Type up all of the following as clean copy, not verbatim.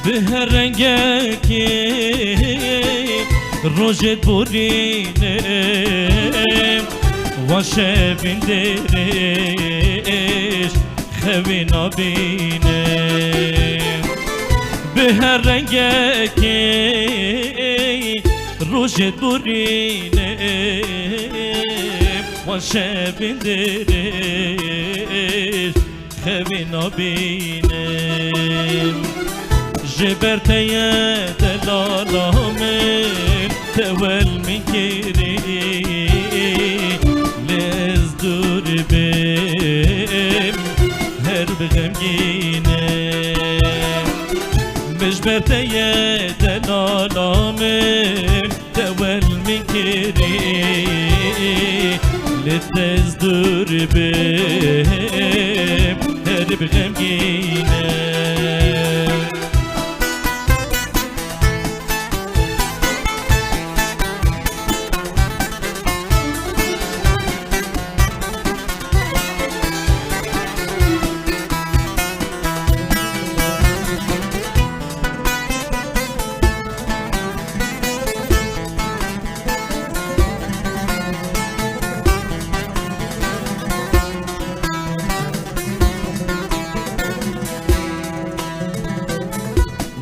به هر رنگکی روژت برینه و شبین درش خوی نبینه به هر رنگکی روژت برینه و شبین درش خوی نبینه جبرتي دلالامن تول مكري لز دور بيم هرب غمگينه مجبرتي دلالامن تول مكري لز دور بيم هرب غمگينه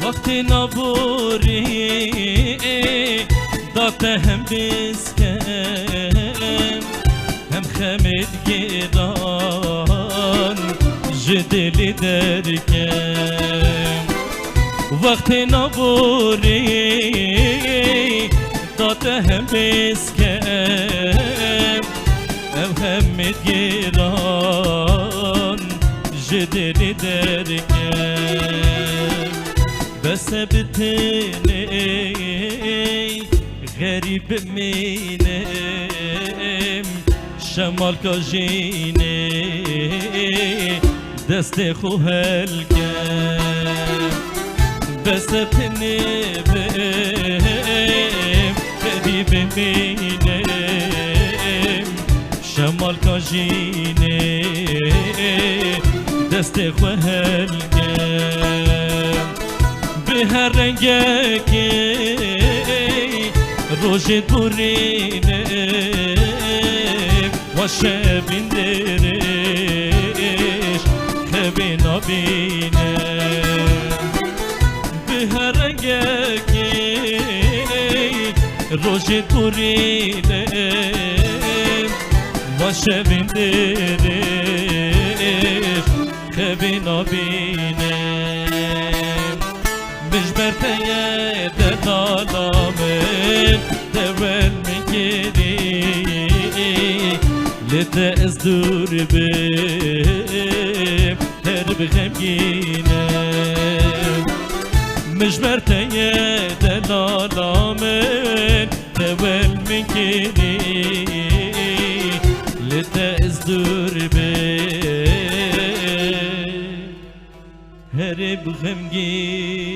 وقتی نبوری داته هم بسکم هم خمید گیران جدلی درکم وقتی نبوری داته هم بسکم هم خمید گیران جدلی درکم بس بتني غريب منم شمال كاجيني دست خو هلكم بس بتني غريب منم شمال كاجيني دست خو هلكم به هر رنگکی روژت برینه و شبین درش خوی نبینه به هر رنگکی روژت برینه و شبین درش خوی نبینه مجبرتي دلالامن تول مكري لتأزدور بيم هرب غمگينه مجبرتي دلالامن تول مكري لتأزدور بيم هرب غمگينه